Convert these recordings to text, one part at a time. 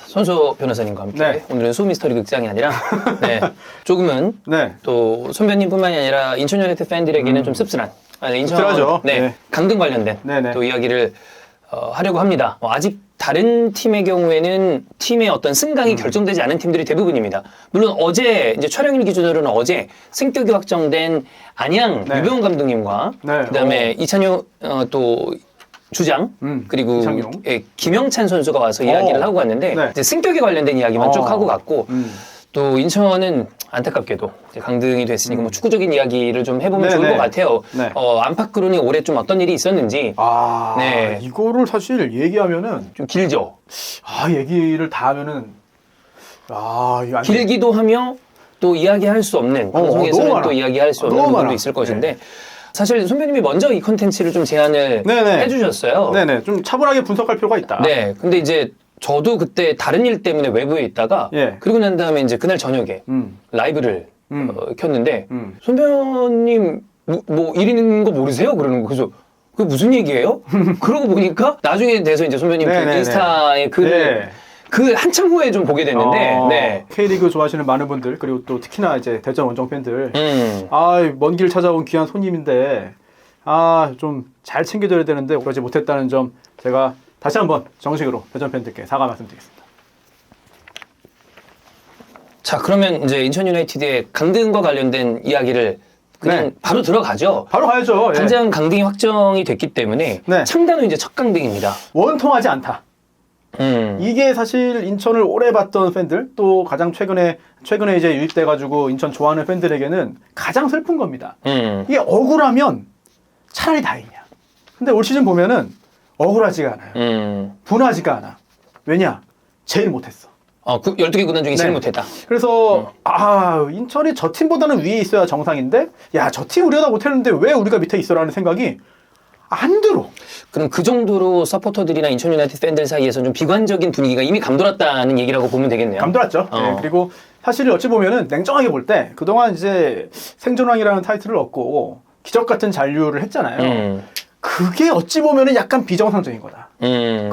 손소 변호사님과 함께 네. 오늘은 소미스터리 극장이 아니라 조금은 네. 또 손변님뿐만이 아니라 인천 유나이티드 팬들에게는 좀 씁쓸한 인천 씁쓸하죠. 네, 네. 강등 관련된 네네. 또 이야기를 하려고 합니다. 아직 다른 팀의 경우에는 팀의 어떤 승강이 결정되지 않은 팀들이 대부분입니다. 물론 어제 이제 촬영일 기준으로는 어제 승격이 확정된 안양 네. 유병훈 감독님과 네. 그다음에 이찬용 또 주장 그리고 이창용. 김영찬 선수가 와서 이야기를 하고 갔는데 네. 이제 승격에 관련된 이야기만 쭉 하고 갔고 또 인천은 안타깝게도 이제 강등이 됐으니까 뭐 축구적인 이야기를 좀 해보면 네네. 좋을 것 같아요. 네. 안팎으로는 올해 좀 어떤 일이 있었는지 네. 이거를 사실 얘기하면은 좀 길죠. 얘기를 다 하면은 이거 안 돼. 길기도 하며 또 이야기할 수 없는 너무 방송에서는 많아. 또 이야기할 수 없는 너무 부분도 많아. 있을 것인데 사실 손배님이 먼저 이 컨텐츠를 좀 제안을 네네. 해주셨어요. 네네. 좀 차분하게 분석할 필요가 있다. 네, 근데 이제 저도 그때 다른 일 때문에 외부에 있다가 예. 그리고 난 다음에 이제 그날 저녁에 라이브를 켰는데 손배님 뭐 일 있는 거 모르세요? 그러는 거 그래서 그게 무슨 얘기예요? 그러고 보니까 나중에 돼서 이제 손배님 그 네네네. 인스타에 글을 네. 그 한참 후에 좀 보게 됐는데 네. K리그 좋아하시는 많은 분들 그리고 또 특히나 이제 대전 원정 팬들 먼 길 찾아온 귀한 손님인데 좀 잘 챙겨줘야 되는데 그러지 못했다는 점 제가 다시 한번 정식으로 대전 팬들께 사과 말씀드리겠습니다. 자, 그러면 이제 인천 유나이티드의 강등과 관련된 이야기를 그냥 네. 바로 들어가죠. 바로 가야죠. 예. 당장 강등이 확정이 됐기 때문에 네. 창단 후 이제 첫 강등입니다. 원통하지 않다. 이게 사실 인천을 오래 봤던 팬들 또 가장 최근에 이제 유입돼가지고 인천 좋아하는 팬들에게는 가장 슬픈 겁니다. 이게 억울하면 차라리 다행이야. 근데 올 시즌 보면은 억울하지가 않아요. 분하지가 않아. 왜냐? 제일 못했어. 12개 구단 중에 제일 못했다. 그래서 인천이 저 팀보다는 위에 있어야 정상인데 저 팀 우리가 다 못했는데 왜 우리가 밑에 있어라는 생각이 안 들어. 그럼 그 정도로 서포터들이나 인천 유나이티드 팬들 사이에서 좀 비관적인 분위기가 이미 감돌았다는 얘기라고 보면 되겠네요. 감돌았죠. 네, 그리고 사실 어찌 보면은 냉정하게 볼 때 그동안 이제 생존왕이라는 타이틀을 얻고 기적 같은 잔류를 했잖아요. 그게 어찌 보면은 약간 비정상적인 거다.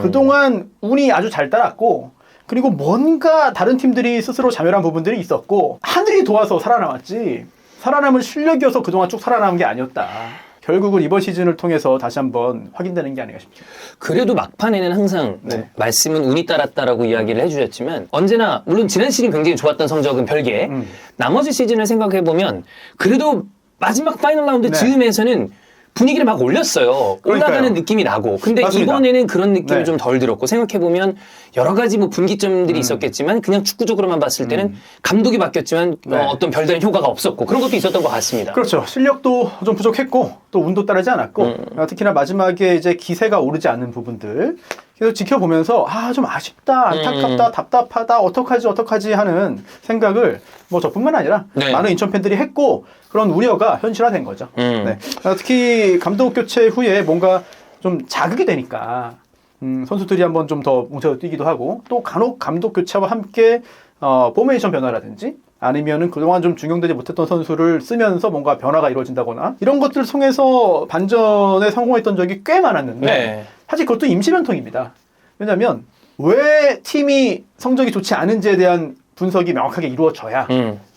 그동안 운이 아주 잘 따랐고 그리고 뭔가 다른 팀들이 스스로 자멸한 부분들이 있었고 하늘이 도와서 살아남았지 살아남은 실력이어서 그동안 쭉 살아남은 게 아니었다. 결국은 이번 시즌을 통해서 다시 한번 확인되는 게 아닌가 싶습니다. 그래도 막판에는 항상 말씀은 운이 따랐다라고 이야기를 해주셨지만 언제나 물론 지난 시즌 굉장히 좋았던 성적은 별개 나머지 시즌을 생각해보면 그래도 마지막 파이널 라운드 즈음에서는 분위기를 막 올렸어요. 그러니까요. 올라가는 느낌이 나고. 근데 맞습니다. 이번에는 그런 느낌이 네. 좀 덜 들었고 생각해보면 여러 가지 뭐 분기점들이 있었겠지만 그냥 축구적으로만 봤을 때는 감독이 바뀌었지만 어떤 별다른 효과가 없었고 그런 것도 있었던 것 같습니다. 그렇죠. 실력도 좀 부족했고 또 운도 따르지 않았고 특히나 마지막에 이제 기세가 오르지 않는 부분들 계속 지켜보면서 좀 아쉽다, 안타깝다, 답답하다, 어떡하지 하는 생각을 뭐 저뿐만 아니라 많은 인천 팬들이 했고 그런 우려가 현실화된 거죠. 네. 특히 감독 교체 후에 뭔가 좀 자극이 되니까 선수들이 한번 좀 더 뭉쳐서 뛰기도 하고 또 간혹 감독 교체와 함께 포메이션 변화라든지 아니면은 그동안 좀 중용되지 못했던 선수를 쓰면서 뭔가 변화가 이루어진다거나 이런 것들을 통해서 반전에 성공했던 적이 꽤 많았는데 사실 그것도 임시변통입니다. 왜냐하면 왜 팀이 성적이 좋지 않은지에 대한 분석이 명확하게 이루어져야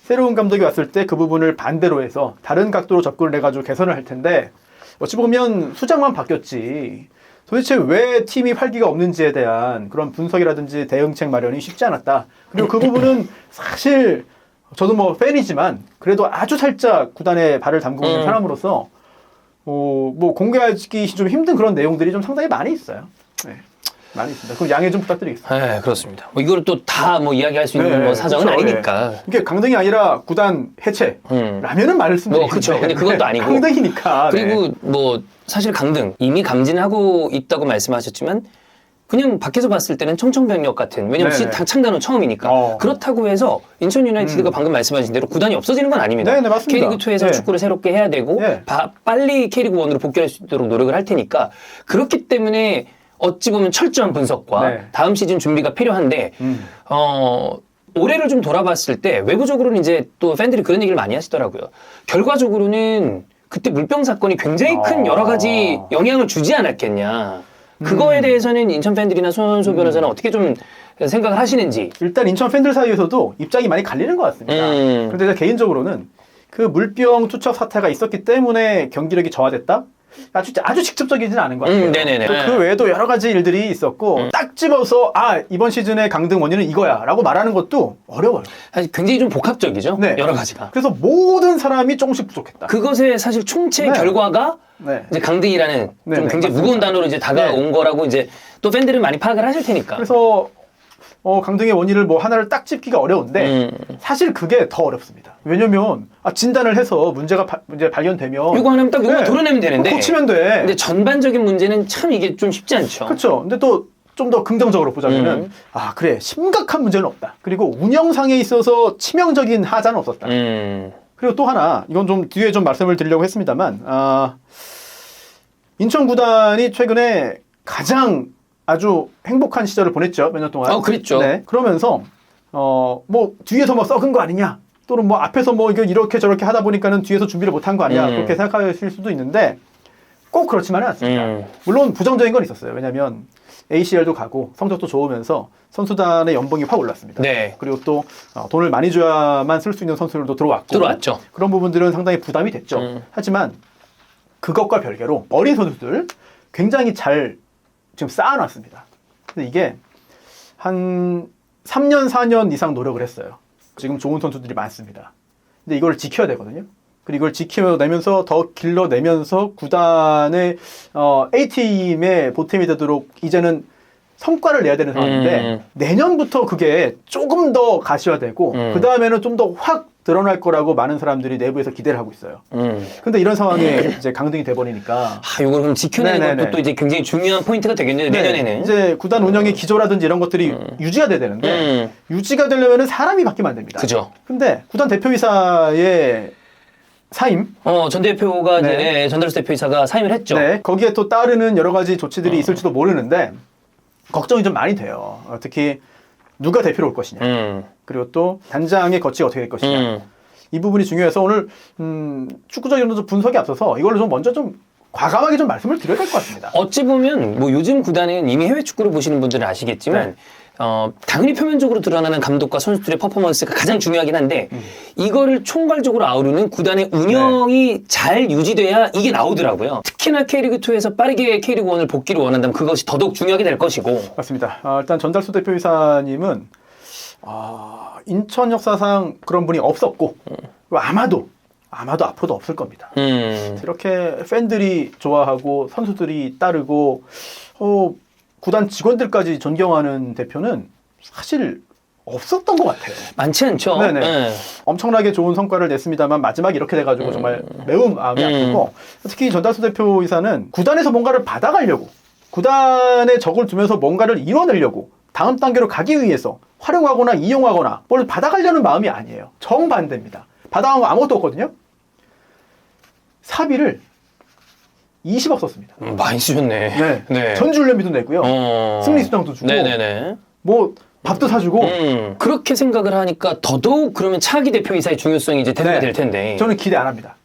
새로운 감독이 왔을 때 그 부분을 반대로 해서 다른 각도로 접근을 해가지고 개선을 할 텐데 어찌 보면 수장만 바뀌었지 도대체 왜 팀이 활기가 없는지에 대한 그런 분석이라든지 대응책 마련이 쉽지 않았다. 그리고 그 부분은 사실 저도 뭐 팬이지만 그래도 아주 살짝 구단에 발을 담그고 있는 사람으로서 뭐 공개하기 좀 힘든 그런 내용들이 좀 상당히 많이 있어요. 네. 많이 있습니다. 그럼 양해 좀 부탁드리겠습니다. 네, 그렇습니다. 이거를 또 다 뭐 이야기할 수 있는 뭐 사정은 그렇죠. 아니니까. 이게 강등이 아니라 구단 해체라면은 말씀드리겠는데 그렇죠. 근데 그것도 아니고. 강등이니까. 그리고 뭐 사실 강등 이미 감진하고 있다고 말씀하셨지만 그냥 밖에서 봤을 때는 청천벽력 같은 왜냐면 창단 후 처음이니까 그렇다고 해서 인천 유나이티드가 방금 말씀하신 대로 구단이 없어지는 건 아닙니다. 네네, 맞습니다. K리그2에서 축구를 새롭게 해야 되고 빨리 K리그1으로 복귀할 수 있도록 노력을 할 테니까 그렇기 때문에 어찌 보면 철저한 분석과 다음 시즌 준비가 필요한데 올해를 좀 돌아봤을 때 외부적으로는 이제 또 팬들이 그런 얘기를 많이 하시더라고요. 결과적으로는 그때 물병 사건이 굉장히 큰 여러 가지 영향을 주지 않았겠냐. 그거에 대해서는 인천 팬들이나 손원소 변호사는 어떻게 좀 생각을 하시는지. 일단 인천 팬들 사이에서도 입장이 많이 갈리는 것 같습니다. 그런데 제가 개인적으로는 그 물병 투척 사태가 있었기 때문에 경기력이 저하됐다? 아주 직접적이지는 않은 것 같아요. 네네네. 그 외에도 여러 가지 일들이 있었고 딱 집어서 이번 시즌의 강등 원인은 이거야 라고 말하는 것도 어려워요. 사실 굉장히 좀 복합적이죠. 네. 여러 가지가. 그래서 모든 사람이 조금씩 부족했다. 그것의 사실 총체 네. 결과가 네. 이제 강등이라는 네, 좀 네, 굉장히 맞습니다. 무거운 단어로 이제 다가온 거라고 이제 또 팬들은 많이 파악을 하실 테니까. 그래서 강등의 원인을 뭐 하나를 딱 짚기가 어려운데 사실 그게 더 어렵습니다. 왜냐면 진단을 해서 문제가 발견되면 이거 하나면 딱 이거 도려내면 되는데. 고치면 돼. 근데 전반적인 문제는 참 이게 좀 쉽지 않죠. 그렇죠. 근데 또 좀 더 긍정적으로 보자면은 그래 심각한 문제는 없다. 그리고 운영상에 있어서 치명적인 하자는 없었다. 그리고 또 하나 이건 좀 뒤에 좀 말씀을 드리려고 했습니다만 인천 구단이 최근에 가장 아주 행복한 시절을 보냈죠. 몇 년 동안. 그랬죠. 네. 그러면서 뭐 뒤에서 뭐 썩은 거 아니냐 또는 뭐 앞에서 뭐 이렇게 저렇게 하다 보니까는 뒤에서 준비를 못한 거 아니야 그렇게 생각하실 수도 있는데 꼭 그렇지만은 않습니다. 물론 부정적인 건 있었어요. 왜냐하면 ACL도 가고 성적도 좋으면서 선수단의 연봉이 확 올랐습니다. 네. 그리고 또 돈을 많이 줘야만 쓸 수 있는 선수들도 들어왔죠. 그런 부분들은 상당히 부담이 됐죠. 하지만 그것과 별개로 어린 선수들 굉장히 잘 지금 쌓아놨습니다. 근데 이게 한 3년, 4년 이상 노력을 했어요. 지금 좋은 선수들이 많습니다. 근데 이걸 지켜야 되거든요. 그리고 이걸 지켜내면서 더 길러내면서 구단의 A팀의 보탬이 되도록 이제는 성과를 내야 되는 상황인데 내년부터 그게 조금 더 가시화되고 그 다음에는 좀 더 확 드러날 거라고 많은 사람들이 내부에서 기대를 하고 있어요. 근데 이런 상황에 이제 강등이 돼버리니까 이걸 그럼 지켜내는 네네네. 것도 또 이제 굉장히 중요한 포인트가 되겠네요. 내년에는. 이제 구단 운영의 기조라든지 이런 것들이 유지가 돼야 되는데 유지가 되려면 사람이 바뀌면 안 됩니다. 그죠. 근데 구단 대표이사의 사임. 전 대표가 네. 이제 전달수 대표이사가 사임을 했죠. 네. 거기에 또 따르는 여러 가지 조치들이 있을지도 모르는데 걱정이 좀 많이 돼요. 특히 누가 대표로 올 것이냐. 그리고 또 단장의 거치가 어떻게 될 것이냐. 이 부분이 중요해서 오늘 축구적인 좀 분석이 앞서서 이걸로 좀 먼저 좀 과감하게 좀 말씀을 드려야 될 것 같습니다. 어찌 보면 뭐 요즘 구단은 이미 해외 축구를 보시는 분들은 아시겠지만 당연히 표면적으로 드러나는 감독과 선수들의 퍼포먼스가 가장 중요하긴 한데 이거를 총괄적으로 아우르는 구단의 운영이 잘 유지돼야 이게 나오더라고요. 특히나 K리그2에서 빠르게 K리그1을 복귀를 원한다면 그것이 더더욱 중요하게 될 것이고. 맞습니다. 일단 전달수 대표이사님은 인천 역사상 그런 분이 없었고 그리고 아마도 앞으로도 없을 겁니다. 이렇게 팬들이 좋아하고 선수들이 따르고 구단 직원들까지 존경하는 대표는 사실 없었던 것 같아요. 많지 않죠. 네네. 네. 엄청나게 좋은 성과를 냈습니다만 마지막에 이렇게 돼가지고 정말 매우 마음이 아프고 특히 전달수 대표이사는 구단에서 뭔가를 받아가려고 구단에 적을 두면서 뭔가를 이뤄내려고 다음 단계로 가기 위해서 활용하거나 이용하거나 뭘 받아가려는 마음이 아니에요. 정반대입니다. 받아간 거 아무것도 없거든요. 사비를 20억 썼습니다. 많이 쓰셨네. 네. 네. 전지훈련비도 내고요. 승리 수당도 주고 네네네. 뭐 밥도 사주고 그렇게 생각을 하니까 더더욱 그러면 차기 대표이사의 중요성이 이제 대두가 될 텐데. 저는 기대 안 합니다.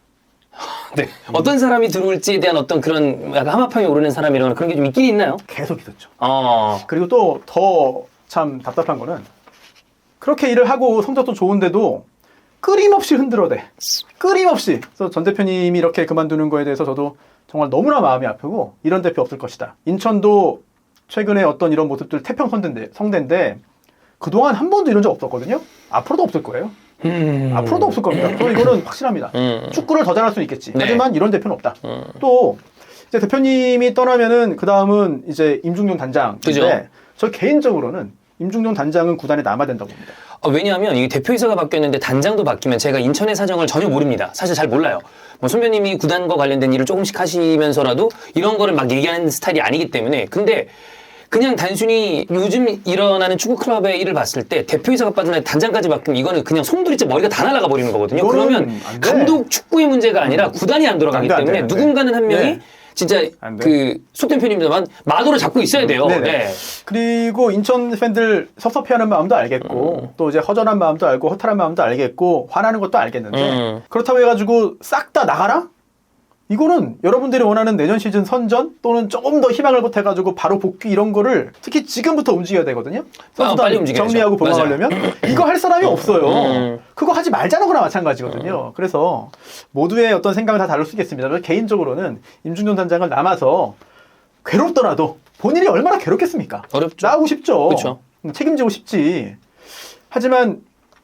네. 어떤 사람이 들어올지에 대한 어떤 그런 약간 하마평에 오르는 사람이라거나 그런 게 좀 있긴 있나요? 계속 있었죠. 그리고 또 더 참 답답한 거는 그렇게 일을 하고 성적도 좋은데도 끊임없이 흔들어대. 끊임없이. 그래서 전 대표님이 이렇게 그만두는 거에 대해서 저도 정말 너무나 마음이 아프고 이런 대표 없을 것이다. 인천도 최근에 어떤 이런 모습들 태평성대인데 그동안 한 번도 이런 적 없었거든요. 앞으로도 없을 거예요. 앞으로도 없을 겁니다. 저 이거는 확실합니다. 축구를 더 잘할 수는 있겠지. 네. 하지만 이런 대표는 없다. 또 이제 대표님이 떠나면은 그 다음은 이제 임중용 단장인데 그죠. 저 개인적으로는 임중용 단장은 구단에 남아야 된다고 봅니다. 왜냐하면 이 대표이사가 바뀌었는데 단장도 바뀌면 제가 인천의 사정을 전혀 모릅니다. 사실 잘 몰라요. 뭐 선배님이 구단과 관련된 일을 조금씩 하시면서라도 이런 거를 막 얘기하는 스타일이 아니기 때문에 근데 그냥 단순히 요즘 일어나는 축구 클럽의 일을 봤을 때 대표이사가 빠지나 단장까지 바뀌면 이거는 그냥 송두리째 머리가 다 날아가 버리는 거거든요. 그러면 안 돼. 감독 축구의 문제가 아니라 구단이 안 돌아가기 안 돼, 때문에 안 돼. 누군가는 한 명이 네. 진짜 안 돼. 그 속된 편입니다만 마도를 잡고 있어야 돼요. 네네. 네. 그리고 인천 팬들 섭섭해하는 마음도 알겠고 또 이제 허전한 마음도 알고 허탈한 마음도 알겠고 화나는 것도 알겠는데 그렇다고 해가지고 싹 다 나가라? 이거는 여러분들이 원하는 내년 시즌 선전 또는 조금 더 희망을 보태가지고 바로 복귀 이런 거를 특히 지금부터 움직여야 되거든요. 선수단 빨리 움직여야죠. 정리하고 보강하려면 이거 할 사람이 없어요. 그거 하지 말자는 거나 마찬가지거든요. 그래서 모두의 어떤 생각은 다 다를 수 있겠습니다. 개인적으로는 임중준 단장을 남아서 괴롭더라도 본인이 얼마나 괴롭겠습니까? 어렵죠. 나가고 싶죠. 그쵸. 책임지고 싶지. 하지만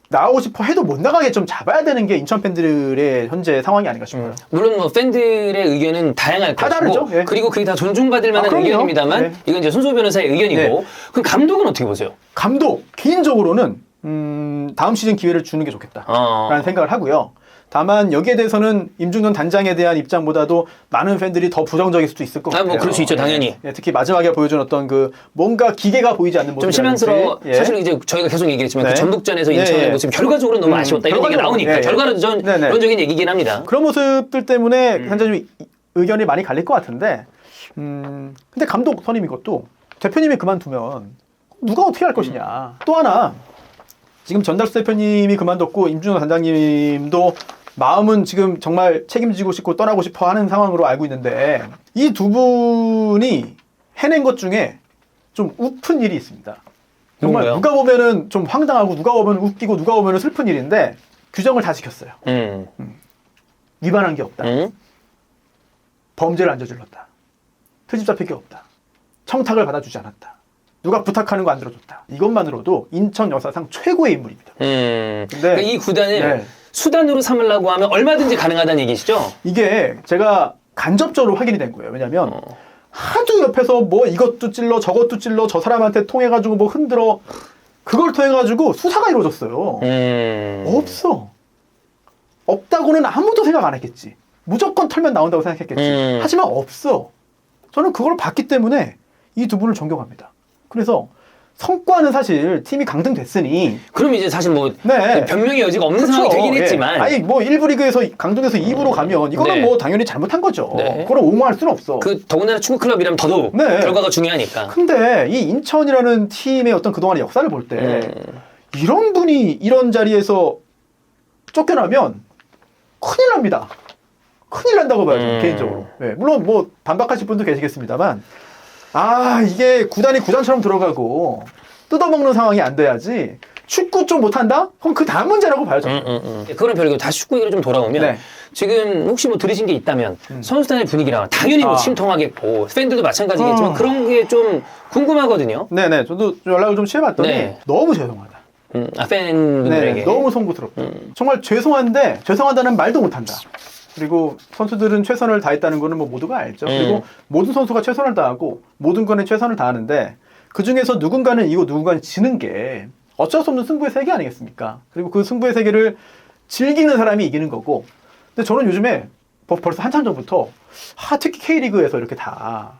나오고 싶어 해도 못 나가게 좀 잡아야 되는 게 인천 팬들의 현재 상황이 아닌가 싶어요. 물론 뭐 팬들의 의견은 다양할 다 것이고 다르죠. 예. 그리고 그게 다 존중받을 만한 그럼요. 의견입니다만 네. 이건 이제 손수호 변호사의 의견이고 네. 그 감독은 어떻게 보세요? 감독 개인적으로는 다음 시즌 기회를 주는 게 좋겠다라는 생각을 하고요. 다만 여기에 대해서는 임중근 단장에 대한 입장보다도 많은 팬들이 더 부정적일 수도 있을 것 같아요. 뭐 그럴 수 있죠, 당연히. 예, 특히 마지막에 보여준 어떤 그 뭔가 기계가 보이지 않는 모습. 좀 실망스러워. 예. 사실 이제 저희가 계속 얘기했지만 네. 그 전북전에서 인천의 네. 모습 결과적으로 너무 아쉬웠다 이런 얘기가 나오니까 네. 결과론적인 얘기긴 합니다. 그런 모습들 때문에 현재 좀 의견이 많이 갈릴 것 같은데, 근데 감독 선임 이것도 대표님이 그만두면 누가 어떻게 할 것이냐. 또 하나 지금 전달수 대표님이 그만뒀고 임준호 단장님도 마음은 지금 정말 책임지고 싶고 떠나고 싶어 하는 상황으로 알고 있는데 이 두 분이 해낸 것 중에 좀 우픈 일이 있습니다. 정말 뭔가요? 누가 보면은 좀 황당하고 누가 보면 웃기고 누가 보면 슬픈 일인데 규정을 다 지켰어요. 위반한 게 없다. 범죄를 안 저질렀다. 트집 잡힐 게 없다. 청탁을 받아주지 않았다. 누가 부탁하는 거 안 들어줬다. 이것만으로도 인천 역사상 최고의 인물입니다. 그러니까 이 구단을 수단으로 삼으려고 하면 얼마든지 가능하다는 얘기시죠? 이게 제가 간접적으로 확인이 된 거예요. 왜냐면 하도 옆에서 뭐 이것도 찔러 저것도 찔러 저 사람한테 통해가지고 뭐 흔들어 그걸 통해가지고 수사가 이루어졌어요. 없어. 없다고는 아무도 생각 안 했겠지. 무조건 털면 나온다고 생각했겠지. 하지만 없어. 저는 그걸 봤기 때문에 이 두 분을 존경합니다. 그래서 성과는 사실 팀이 강등됐으니 그럼 이제 사실 뭐 네. 변명의 여지가 없는 그렇죠. 상황이 되긴 예. 했지만 아니 뭐 1부 리그에서 강등해서 2부로 가면 이거는 네. 뭐 당연히 잘못한 거죠. 네. 그걸 옹호할 수는 없어. 그 더군다나 축구 클럽이라면 더더욱 네. 결과가 중요하니까. 근데 이 인천이라는 팀의 어떤 그동안의 역사를 볼 때 이런 분이 이런 자리에서 쫓겨나면 큰일 납니다. 큰일 난다고 봐요, 저는 개인적으로. 네, 물론 뭐 반박하실 분도 계시겠습니다만 이게 구단이 구단처럼 들어가고 뜯어먹는 상황이 안 돼야지 축구 좀 못한다? 그럼 그 다음 문제라고 봐요, 저는. 그거는 별이고 다시 축구 얘기로 좀 돌아오면 네. 지금 혹시 뭐 들으신 게 있다면 선수단의 분위기랑 당연히 뭐 침통하겠고 팬들도 마찬가지겠지만 그런 게 좀 궁금하거든요. 네네, 저도 연락을 좀 취해봤더니 네. 너무 죄송하다. 팬분들에게. 네, 너무 송구스럽다. 정말 죄송한데 죄송하다는 말도 못한다. 그리고 선수들은 최선을 다했다는 거는 뭐 모두가 알죠. 그리고 모든 선수가 최선을 다하고 모든 거는 최선을 다하는데 그 중에서 누군가는 이기고 누군가는 지는 게 어쩔 수 없는 승부의 세계 아니겠습니까? 그리고 그 승부의 세계를 즐기는 사람이 이기는 거고. 근데 저는 요즘에 벌써 한참 전부터 특히 K리그에서 이렇게 다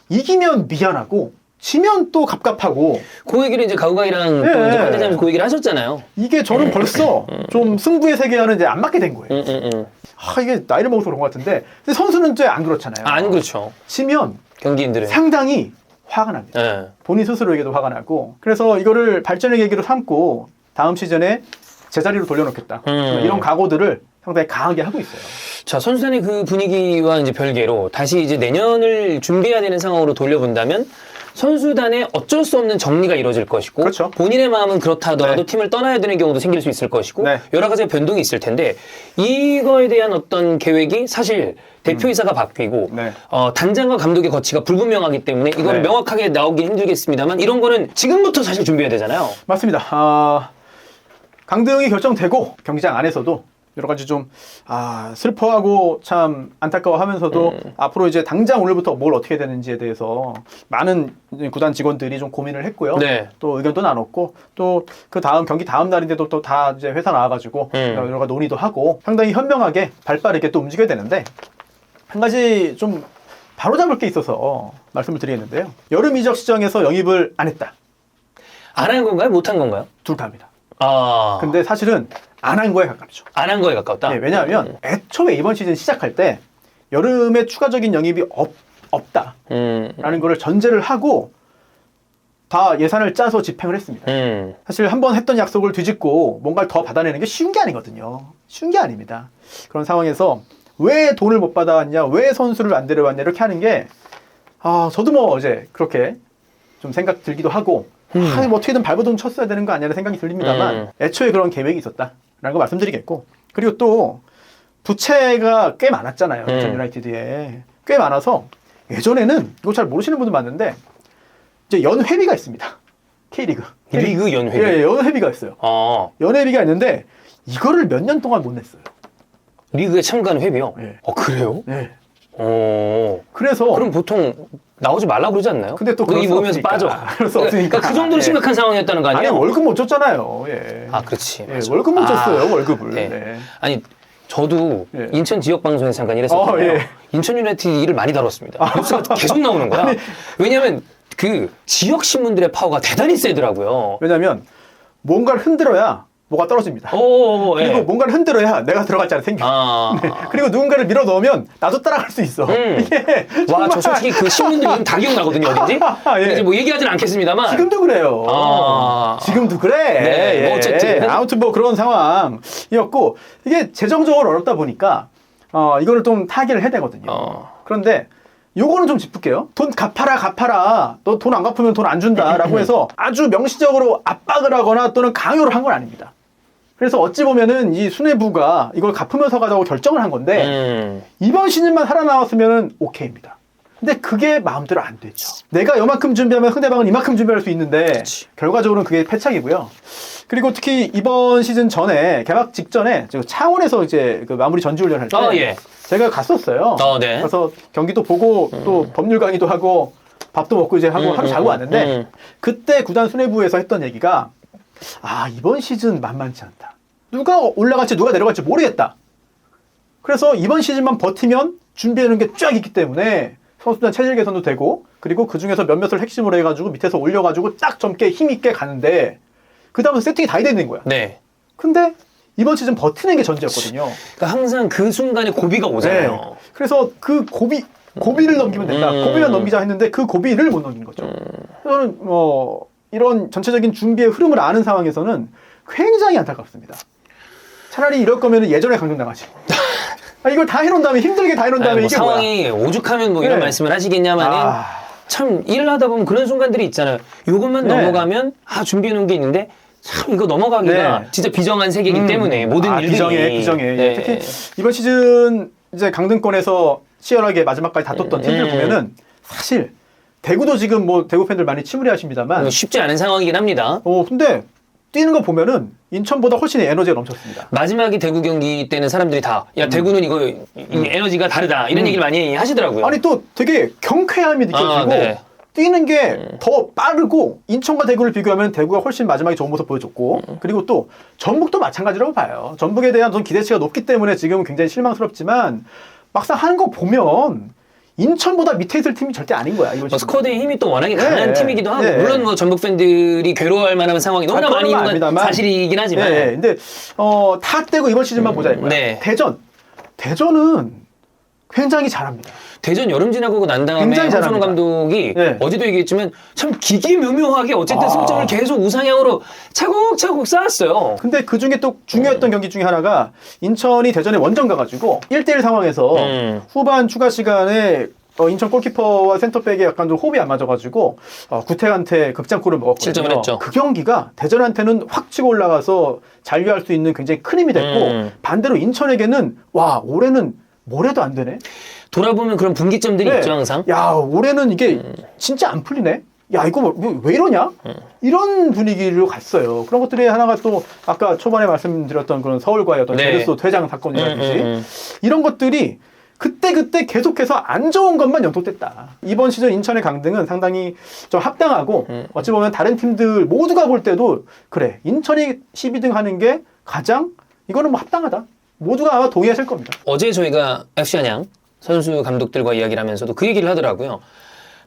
이기면 미안하고 지면 또 갑갑하고 그 얘기를 이제 가우가이랑 또 이제 관대장님 그 얘기를 하셨잖아요. 이게 저는 벌써 좀 승부의 세계와는 이제 안 맞게 된 거예요. 이게 나이를 먹어서 그런 것 같은데 근데 선수는 이제 안 그렇잖아요. 안 그렇죠. 지면 경기인들은. 상당히 화가 납니다. 네. 본인 스스로에게도 화가 나고 그래서 이거를 발전의 계기로 삼고 다음 시즌에 제자리로 돌려놓겠다. 이런 각오들을 상당히 강하게 하고 있어요. 자, 선수단의 그 분위기와 이제 별개로 다시 이제 내년을 준비해야 되는 상황으로 돌려본다면 선수단의 어쩔 수 없는 정리가 이루어질 것이고 그렇죠. 본인의 마음은 그렇다 하더라도 네. 팀을 떠나야 되는 경우도 생길 수 있을 것이고 네. 여러 가지 변동이 있을 텐데 이거에 대한 어떤 계획이 사실 대표이사가 바뀌고 네. 단장과 감독의 거치가 불분명하기 때문에 이거는 네. 명확하게 나오기 힘들겠습니다만 이런 거는 지금부터 사실 준비해야 되잖아요. 맞습니다. 강등이 결정되고 경기장 안에서도 여러 가지 좀 슬퍼하고 참 안타까워하면서도 앞으로 이제 당장 오늘부터 뭘 어떻게 되는지에 대해서 많은 구단 직원들이 좀 고민을 했고요. 네. 또 의견도 나눴고 또 그 다음 경기 다음 날인데도 또 다 이제 회사 나와가지고 여러 가지 논의도 하고 상당히 현명하게 발빠르게 또 움직여야 되는데 한 가지 좀 바로잡을 게 있어서 말씀을 드리겠는데요. 여름 이적 시장에서 영입을 안 했다. 안 한 건가요? 못 한 건가요? 둘 다 합니다. 근데 근데 사실은 안 한 거에 가깝죠. 안 한 거에 가깝다. 네, 왜냐하면 애초에 이번 시즌 시작할 때 여름에 추가적인 영입이 없다라는 거를 전제를 하고 다 예산을 짜서 집행을 했습니다. 사실 한번 했던 약속을 뒤집고 뭔가를 더 받아내는 게 쉬운 게 아니거든요. 쉬운 게 아닙니다. 그런 상황에서 왜 돈을 못 받아왔냐, 왜 선수를 안 데려왔냐 이렇게 하는 게 저도 뭐 어제 그렇게 좀 생각 들기도 하고 뭐 어떻게든 발버둥 쳤어야 되는 거 아니냐는 생각이 들립니다만 애초에 그런 계획이 있었다라는 거 말씀드리겠고 그리고 또 부채가 꽤 많았잖아요. 인천 유나이티드에 꽤 많아서 예전에는 이거 잘 모르시는 분들 많은데 이제 연회비가 있습니다. K리그 연회비? 예, 연회비가 있어요. 연회비가 있는데 이거를 몇 년 동안 못 냈어요. 리그에 참가하는 회비요? 예. 그래요? 네. 그래서 그럼 보통 나오지 말라고 그러지 않나요? 근데 또 이 모면서 빠져. 그럴 수 없으니까. 그 정도로 심각한 상황이었다는 거 아니에요? 아니 월급 못 줬잖아요. 예. 그렇지. 예, 월급 못 줬어요. 월급을. 네. 네. 아니 저도 예. 인천 지역 방송에서 잠깐 일했었거든요. 예. 인천 유나이티드 일을 많이 다뤘습니다. 뉴스가 계속 나오는 거야. 왜냐하면 그 지역 신문들의 파워가 대단히 세더라고요. 왜냐하면 뭔가를 흔들어야 뭐가 떨어집니다. 그리고 그리고 뭔가를 흔들어야 내가 들어갈 자리 생겨. 네. 그리고 누군가를 밀어 넣으면 나도 따라갈 수 있어. 이게 와, 저 솔직히 그 신문들 이름 다 기억나거든요, 어딘지? 예. 이제 뭐 얘기하진 않겠습니다만. 지금도 그래요. 지금도 그래. 네, 뭐 어쨌든. 아무튼 뭐 그런 상황이었고, 이게 재정적으로 어렵다 보니까, 이거를 좀 타개를 해야 되거든요. 그런데, 요거는 좀 짚을게요. 돈 갚아라. 너 돈 안 갚으면 돈 안 준다라고 해서 아주 명시적으로 압박을 하거나 또는 강요를 한 건 아닙니다. 그래서 어찌 보면은 이 수뇌부가 이걸 갚으면서 가자고 결정을 한 건데 이번 시즌만 살아나왔으면은 오케이입니다. 근데 그게 마음대로 안 되죠. 내가 요만큼 준비하면 상대방은 이만큼 준비할 수 있는데 그치. 결과적으로는 그게 패착이고요. 그리고 특히 이번 시즌 전에 개막 직전에 창원에서 이제 그 마무리 전지훈련 할 때 제가 갔었어요. 네. 그래서 경기도 보고 또 법률 강의도 하고 밥도 먹고 이제 하고 하루 자고 왔는데 그때 구단 수뇌부에서 했던 얘기가 이번 시즌 만만치 않다. 누가 올라갈지 누가 내려갈지 모르겠다. 그래서 이번 시즌만 버티면 준비하는 게 쫙 있기 때문에 선수단 체질 개선도 되고 그리고 그 중에서 몇몇을 핵심으로 해가지고 밑에서 올려가지고 딱 젊게 힘있게 가는데 그 다음에 세팅이 다 되는 거야. 네. 근데 이번 시즌 버티는 게 전제였거든요. 그러니까 항상 그 순간에 고비가 오잖아요. 네. 그래서 그 고비를 넘기면 된다. 고비만 넘기자 했는데 그 고비를 못 넘긴 거죠. 저는 이런 전체적인 준비의 흐름을 아는 상황에서는 굉장히 안타깝습니다. 차라리 이럴 거면 예전에 강등당하지. 이걸 다 해놓은 다음에 힘들게 다 해놓은 다음에 뭐 이게 상황이 뭐야. 오죽하면 뭐 이런 말씀을 하시겠냐마는 참 일을 하다 보면 그런 순간들이 있잖아요. 이것만 넘어가면 준비해 놓은 게 있는데 참 이거 넘어가기가 진짜 비정한 세계이기 때문에 모든 일들이 비정해. 특히 이번 시즌 이제 강등권에서 치열하게 마지막까지 다퉜던 팀들 보면은 사실 대구도 지금 뭐 대구 팬들 많이 침울해하십니다만 쉽지 않은 상황이긴 합니다. 근데 뛰는 거 보면은 인천보다 훨씬 에너지가 넘쳤습니다. 마지막에 대구 경기 때는 사람들이 다 대구는 이거 이 에너지가 다르다 이런 얘기를 많이 하시더라고요. 아니 또 되게 경쾌함이 느껴지고 뛰는 게 더 빠르고 인천과 대구를 비교하면 대구가 훨씬 마지막에 좋은 모습 보여줬고 그리고 또 전북도 마찬가지라고 봐요. 전북에 대한 좀 기대치가 높기 때문에 지금은 굉장히 실망스럽지만 막상 하는 거 보면 인천보다 밑에 있을 팀이 절대 아닌 거야. 이번 스쿼드의 힘이 또 워낙에 강한 팀이기도 하고 물론 뭐 전북 팬들이 괴로워할 만한 상황이 너무나 많이 있는 건 사실이긴 하지만 근데 다 떼고 이번 시즌만 보자 이거야. 대전은 굉장히 잘합니다. 대전 여름 지나고 난 다음에 황선홍 감독이 어제도 얘기했지만 참 기기묘묘하게 어쨌든 승점을 계속 우상향으로 차곡차곡 쌓았어요. 근데 그 중에 또 중요했던 경기 중에 하나가 인천이 대전에 원정 가가지고 1대1 상황에서 후반 추가 시간에 인천 골키퍼와 센터백이 약간 좀 호흡이 안 맞아가지고 구태한테 극장골을 먹었거든요. 실점을 했죠. 그 경기가 대전한테는 확 치고 올라가서 잔류할 수 있는 굉장히 큰 힘이 됐고 반대로 인천에게는 올해는 뭐래도 안 되네. 돌아보면 그런 분기점들이 있죠 항상. 올해는 이게 진짜 안 풀리네. 이거 왜 이러냐? 이런 분위기로 갔어요. 그런 것들이 하나가 또 아까 초반에 말씀드렸던 그런 서울과의 어떤 제르소 퇴장 사건이라든지 이런 것들이 그때 계속해서 안 좋은 것만 연속됐다. 이번 시즌 인천의 강등은 상당히 좀 합당하고 어찌 보면 다른 팀들 모두가 볼 때도 그래 인천이 12등 하는 게 가장 이거는 뭐 합당하다. 모두가 아마 동의하실 겁니다. 어제 저희가 FC 안양 선수 감독들과 이야기를 하면서도 그 얘기를 하더라고요.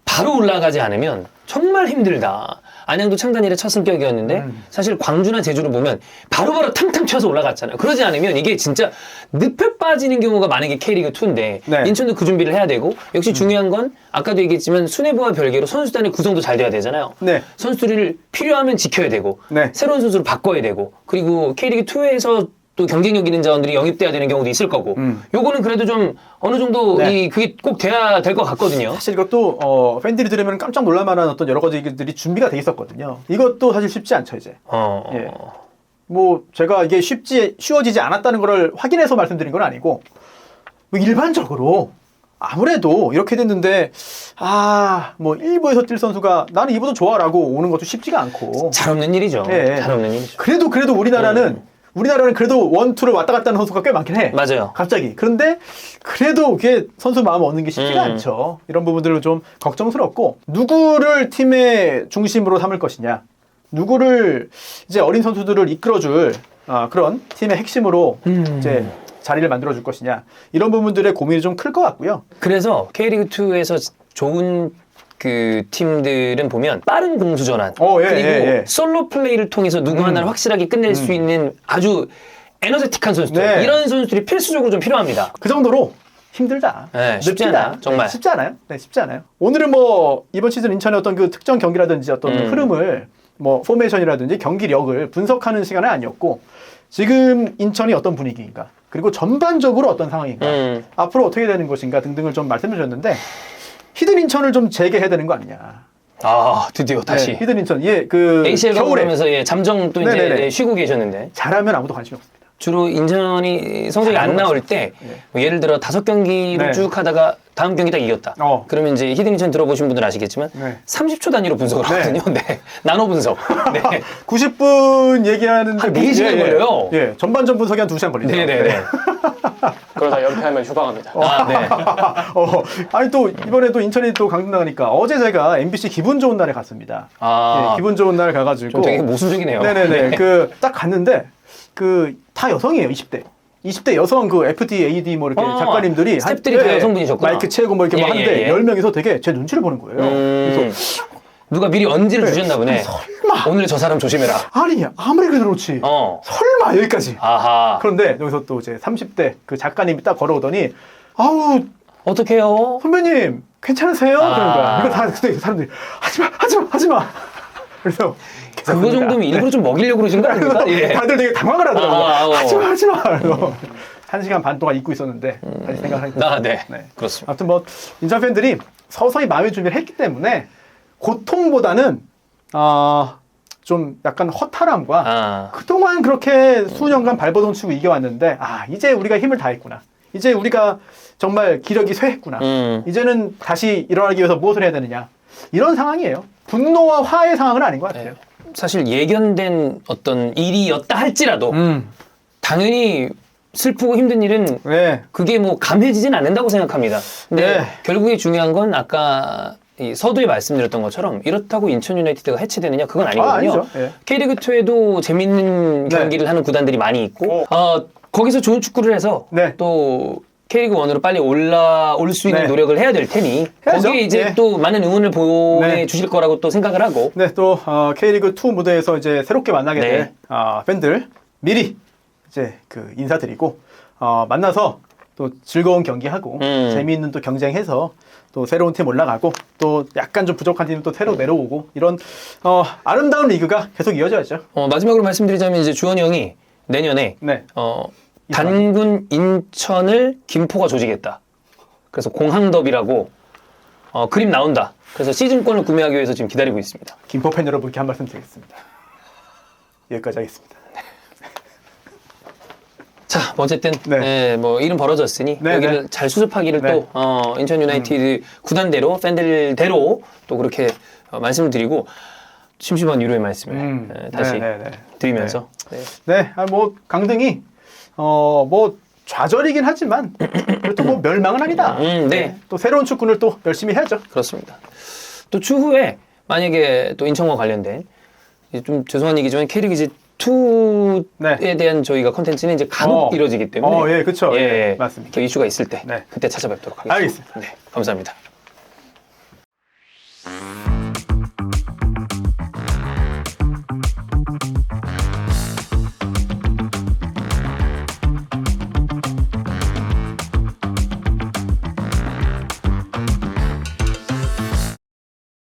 바로 올라가지 않으면 정말 힘들다. 안양도 창단 이래 첫 승격이었는데 사실 광주나 제주를 보면 바로바로 탕탕 튀어서 올라갔잖아요. 그러지 않으면 이게 진짜 늪에 빠지는 경우가 많은 게 K리그2인데 인천도 그 준비를 해야 되고 역시 중요한 건 아까도 얘기했지만 수뇌부와 별개로 선수단의 구성도 잘 돼야 되잖아요. 선수들을 필요하면 지켜야 되고 새로운 선수를 바꿔야 되고 그리고 K리그2에서 또 경쟁력 있는 자원들이 영입돼야 되는 경우도 있을 거고 요거는 그래도 좀 어느 정도 네. 그게 꼭 돼야 될 것 같거든요. 사실 이것도 팬들이 들으면 깜짝 놀랄만한 어떤 여러 가지들이 준비가 돼 있었거든요. 이것도 사실 쉽지 않죠 이제. 예. 뭐 제가 이게 쉬워지지 않았다는 걸 확인해서 말씀드린 건 아니고 뭐 일반적으로 아무래도 이렇게 됐는데 뭐 1부에서 뛸 선수가 나는 2부도 좋아라고 오는 것도 쉽지가 않고 잘 없는 일이죠. 예. 잘 없는 일이죠. 그래도 우리나라는 그래도 1, 2를 왔다 갔다 하는 선수가 꽤 많긴 해. 맞아요. 갑자기. 그런데 그래도 그게 선수 마음 얻는 게 쉽지가 않죠. 이런 부분들은 좀 걱정스럽고 누구를 팀의 중심으로 삼을 것이냐. 누구를 이제 어린 선수들을 이끌어줄 그런 팀의 핵심으로 이제 자리를 만들어줄 것이냐. 이런 부분들의 고민이 좀 클 것 같고요. 그래서 K리그2에서 좋은 그 팀들은 보면 빠른 공수 전환 그리고 솔로 플레이를 통해서 누구 하나를 확실하게 끝낼 수 있는 아주 에너제틱한 선수들 네. 이런 선수들이 필수적으로 좀 필요합니다. 그 정도로 힘들다. 네, 쉽지 늪지다. 않아요. 정말. 네, 쉽지 않아요. 네, 쉽지 않아요. 오늘은 뭐 이번 시즌 인천의 어떤 그 특정 경기라든지 어떤 흐름을 뭐 포메이션이라든지 경기력을 분석하는 시간은 아니었고 지금 인천이 어떤 분위기인가 그리고 전반적으로 어떤 상황인가 앞으로 어떻게 되는 것인가 등등을 좀 말씀해 주셨는데 히든 인천을 좀 재개해야 되는 거 아니냐. 드디어 다시. 네, 히든 인천. 그 ACL 겨울에 가면서 잠정 또 이제 네네네. 쉬고 계셨는데 잘하면 아무도 관심이 없습니다. 주로 인천이 성적이 안 나올 때 뭐 예를 들어 5경기를 네. 쭉 하다가 다음 경기 딱 이겼다. 그러면 이제 히든 인천 들어보신 분들 아시겠지만 30초 단위로 분석을 하거든요. 네. 나노 분석. 네. 90분 얘기하는데 한 4시간 걸려요. 예, 전반전 분석이 한 2시간 걸리죠. 네네네. 그러다 연패하면 휴방합니다. 네. 아니 또 이번에 또 인천이 또 강등 나가니까 어제 제가 MBC 기분 좋은 날에 갔습니다. 예, 기분 좋은 날 가가지고 좀 되게 모순적이네요. 네네네. 그 딱 갔는데 그 다 여성이에요. 20대 여성 그 FD, AD 뭐 이렇게 작가님들이 스태프들이 다 여성분이셨구나. 마이크 채고 뭐 이렇게 뭐 하는데 10명이서 되게 제 눈치를 보는 거예요. 그래서 누가 미리 언지를 주셨나 보네. 설마 오늘 저 사람 조심해라. 아니 아무리 그래도 그렇지 설마 여기까지. 그런데 여기서 또 이제 30대 그 작가님이 딱 걸어오더니 아우 어떡해요? 선배님 괜찮으세요? 그런 거야. 이거 다 그때 사람들이 하지마. 그래서 그거 정도면 일부러 좀 먹이려고 그러신 거 아닙니까? 예. 다들 되게 당황을 하더라고요. 하지마. 그래서 1시간 반 동안 잊고 있었는데 다시 생각하니까. 네. 그렇습니다. 아무튼 뭐 인천 팬들이 서서히 마음의 준비를 했기 때문에 고통보다는 좀 약간 허탈함과 그동안 그렇게 수년간 발버둥 치고 이겨왔는데 이제 우리가 힘을 다했구나. 이제 우리가 정말 기력이 쇠했구나. 이제는 다시 일어나기 위해서 무엇을 해야 되느냐. 이런 상황이에요. 분노와 화의 상황은 아닌 것 같아요. 사실 예견된 어떤 일이었다 할지라도 당연히 슬프고 힘든 일은 그게 뭐 감해지진 않는다고 생각합니다. 근데 결국에 중요한 건 아까 이 서두에 말씀드렸던 것처럼 이렇다고 인천 유나이티드가 해체되느냐 그건 아니거든요. K리그2에도 재밌는 경기를 하는 구단들이 많이 있고 거기서 좋은 축구를 해서 또 K리그1으로 빨리 올라올 수 있는 노력을 해야 될 테니 거기에 이제 또 많은 응원을 보내주실 거라고 또 생각을 하고 또 K리그2 무대에서 이제 새롭게 만나게 될 팬들 미리 이제 그 인사드리고 만나서 또 즐거운 경기하고 재미있는 또 경쟁해서 또 새로운 팀 올라가고 또 약간 좀 부족한 팀 또 새로 내려오고 이런 아름다운 리그가 계속 이어져야죠. 마지막으로 말씀드리자면 이제 주원이 형이 내년에 단군 인천을 김포가 조지겠다. 그래서 공항더비라고 그림 나온다. 그래서 시즌권을 구매하기 위해서 지금 기다리고 있습니다. 김포 팬 여러분께 한 말씀 드리겠습니다. 여기까지 하겠습니다. 자, 어쨌든 뭐 일은 벌어졌으니 여기를 잘 수습하기를 또 인천 유나이티드 구단대로 팬들대로 또 그렇게 말씀을 드리고 심심한 위로의 말씀을 다시 드리면서 뭐 강등이 뭐 좌절이긴 하지만 그래도 뭐 멸망은 아니다. 또 새로운 축구를 또 열심히 해야죠. 그렇습니다. 또 추후에 만약에 또 인천과 관련된 좀 죄송한 얘기지만 K리그 2에 대한 저희가 콘텐츠는 이제 간혹 이루어지기 때문에 그렇죠. 맞습니다. 또 이슈가 있을 때 그때 찾아뵙도록 하겠습니다. 알겠습니다. 감사합니다.